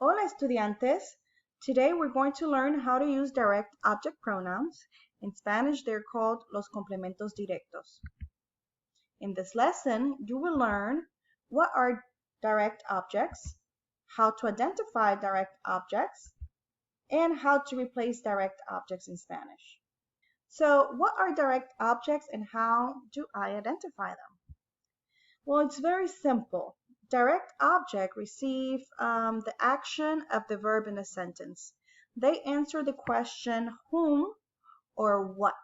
Hola estudiantes! Today we're going to learn how to use direct object pronouns. In Spanish, they're called los complementos directos. In this lesson, you will learn what are direct objects, how to identify direct objects, and how to replace direct objects in Spanish. So, what are direct objects and how do I identify them? Well, it's very simple. Direct object receive the action of the verb in a sentence. They answer the question whom or what,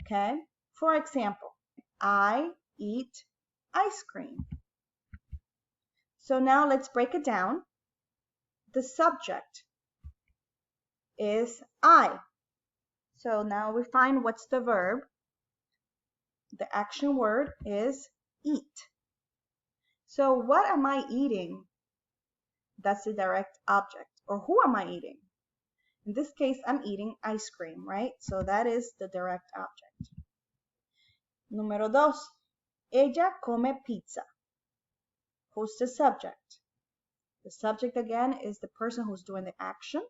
okay? For example, I eat ice cream. So now let's break it down. The subject is I. So now we find what's the verb. The action word is eat. So what am I eating? That's the direct object. Or who am I eating? In this case, I'm eating ice cream, right? So that is the direct object. Número dos, ella come pizza. Who's the subject? The subject again is the person who's doing the action.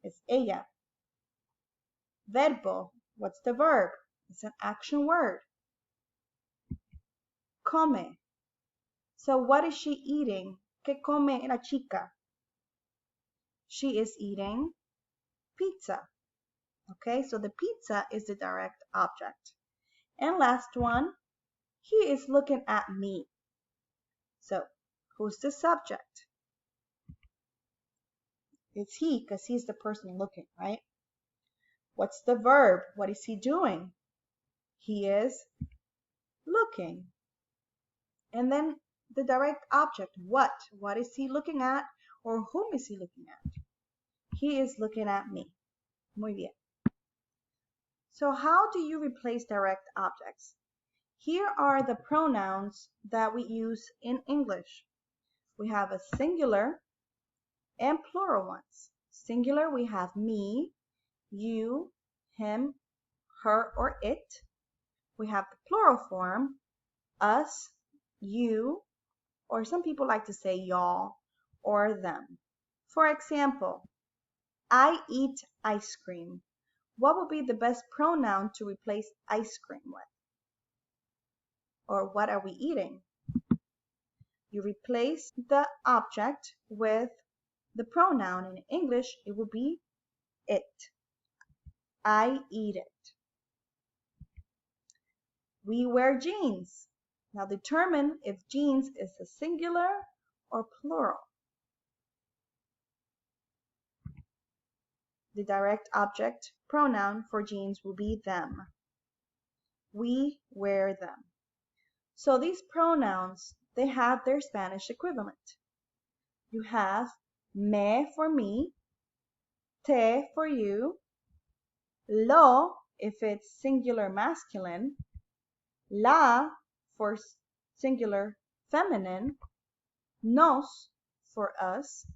It's ella. Verbo, what's the verb? It's an action word. Come. So what is she eating? ¿Qué come la chica? She is eating pizza. Okay, so the pizza is the direct object. And last one, he is looking at me. So who's the subject? It's he, because he's the person looking, right? What's the verb? What is he doing? He is looking. And then the direct object, what? What is he looking at? Or whom is he looking at? He is looking at me. Muy bien. So how do you replace direct objects? Here are the pronouns that we use in English. We have a singular and plural ones. Singular, we have me, you, him, her, or it. We have the plural form, us, you, or some people like to say y'all or them. For example, I eat ice cream. What would be the best pronoun to replace ice cream with? Or what are we eating? You replace the object with the pronoun. In English, it will be it. I eat it. We wear jeans. Now determine if jeans is a singular or plural. The direct object pronoun for jeans will be them. We wear them. So these pronouns, they have their Spanish equivalent. You have me for me, te for you, lo if it's singular masculine, la for singular feminine, nos for us,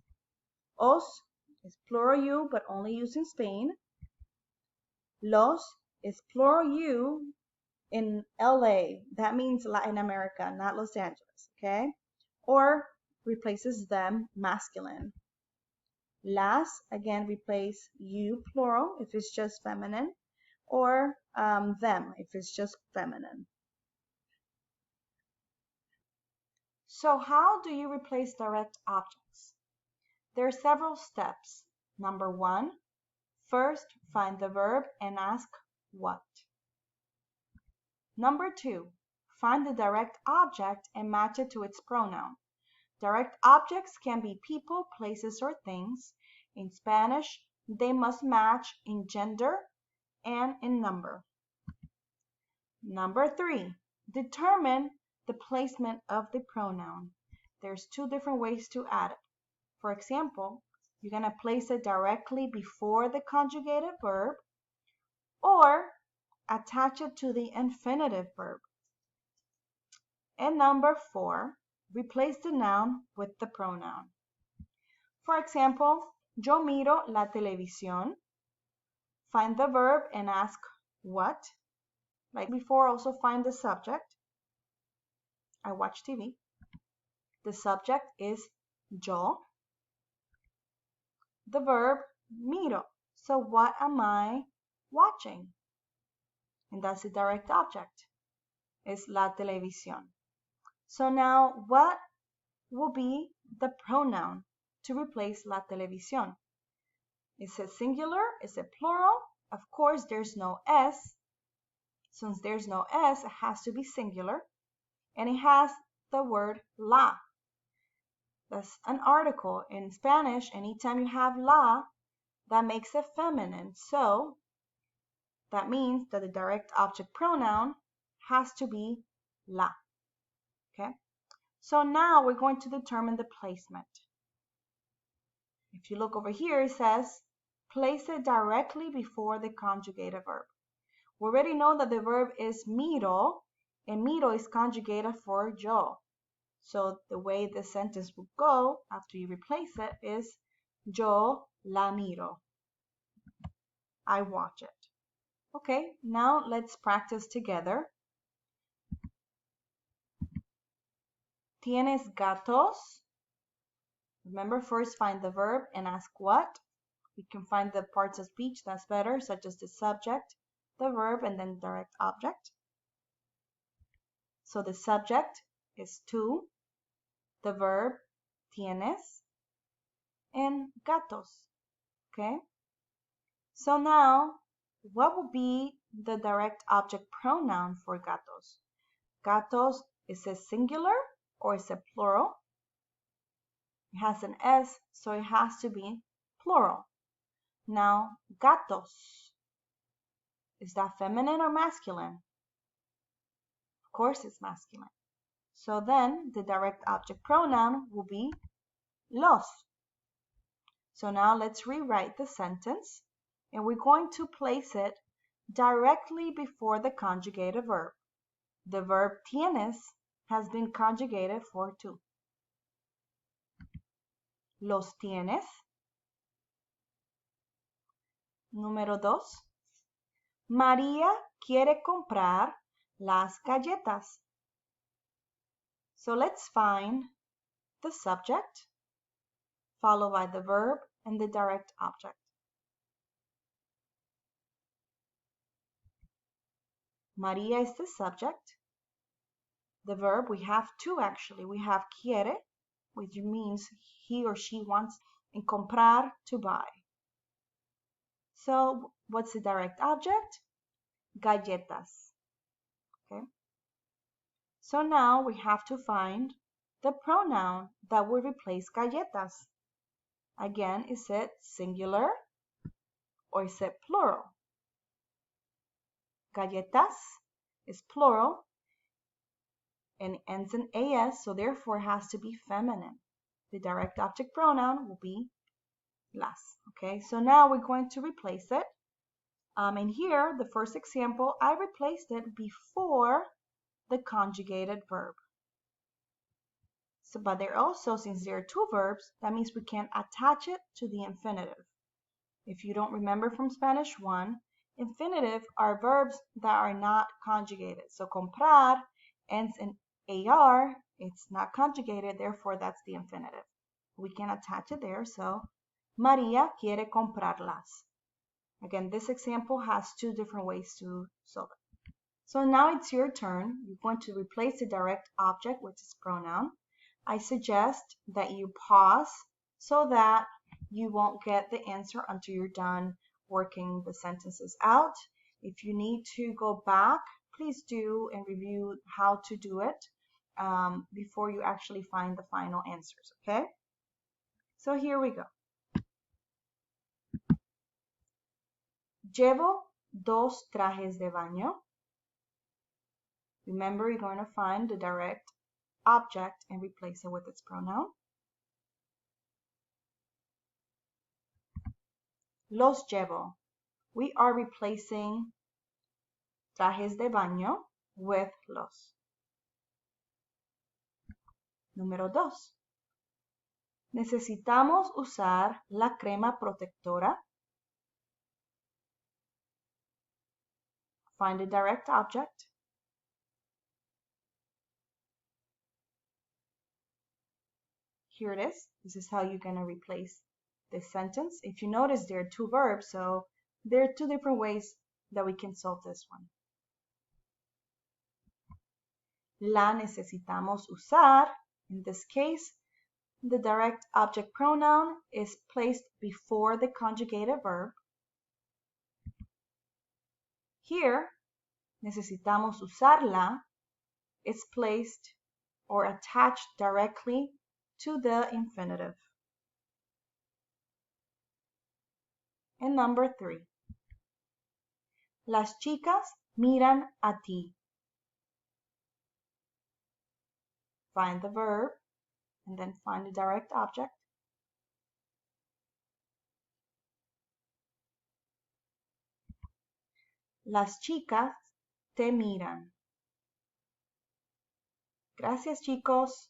os is plural you but only used in Spain, los is plural you in LA. That means Latin America, not Los Angeles, okay? Or replaces them masculine. Las, again, replace you plural if it's just feminine, or them if it's just feminine. So how do you replace direct objects? There are several steps. Number one, first find the verb and ask what. Number two, find the direct object and match it to its pronoun. Direct objects can be people, places, or things. In Spanish, they must match in gender and in number. Number three, determine the placement of the pronoun. There's two different ways to add it. For example, you're going to place it directly before the conjugated verb or attach it to the infinitive verb. And number four, replace the noun with the pronoun. For example, yo miro la televisión. Find the verb and ask what. Like before, also find the subject. I watch TV. The subject is yo. The verb miro. So what am I watching? And that's the direct object. It's la televisión. So now what will be the pronoun to replace la televisión? Is it singular? Is it plural? Of course, there's no S. Since there's no S, it has to be singular. And it has the word la. That's an article. In Spanish, anytime you have la, that makes it feminine. So that means that the direct object pronoun has to be la. Okay? So now we're going to determine the placement. If you look over here, it says, place it directly before the conjugated verb. We already know that the verb is miro, and miro is conjugated for yo. So the way the sentence would go after you replace it is yo la miro. I watch it. Okay, now let's practice together. ¿Tienes gatos? Remember, first find the verb and ask what. We can find the parts of speech that's better, such as the subject, the verb, and then direct object. So the subject is tú, the verb tienes, and gatos. Okay? So now, what will be the direct object pronoun for gatos? Gatos, is it singular or is it plural? It has an S, so it has to be plural. Now, gatos, is that feminine or masculine? Of course it's masculine. So then the direct object pronoun will be los. So now let's rewrite the sentence, and we're going to place it directly before the conjugated verb. The verb tienes has been conjugated for tú. Los tienes. Número 2. María quiere comprar las galletas. So let's find the subject, followed by the verb and the direct object. María is the subject. The verb, we have two actually. We have quiere, which means he or she wants, and comprar, to buy. So what's the direct object? Galletas. Okay. So now we have to find the pronoun that will replace galletas. Again, is it singular or is it plural? Galletas is plural and ends in AS, so therefore it has to be feminine. The direct object pronoun will be las. Okay, so now we're going to replace it. And here, the first example, I replaced it before the conjugated verb. So, but there also, since there are two verbs, that means we can attach it to the infinitive. If you don't remember from Spanish 1, infinitive are verbs that are not conjugated. So comprar ends in AR, it's not conjugated, therefore that's the infinitive. We can attach it there, so María quiere comprarlas. Again, this example has two different ways to solve it. So now it's your turn. You're going to replace the direct object, which is pronoun. I suggest that you pause so that you won't get the answer until you're done working the sentences out. If you need to go back, please do and review how to do it before you actually find the final answers, okay? So here we go. Llevo 2 trajes de baño. Remember, you're going to find the direct object and replace it with its pronoun. Los llevo. We are replacing trajes de baño with los. Número 2. Necesitamos usar la crema protectora. Find a direct object. Here it is. This is how you're going to replace this sentence. If you notice, there are two verbs, so there are two different ways that we can solve this one. La necesitamos usar. In this case, the direct object pronoun is placed before the conjugated verb. Here, necesitamos usarla is placed or attached directly to the infinitive. And number 3. Las chicas miran a ti. Find the verb and then find the direct object. Las chicas te miran. Gracias, chicos.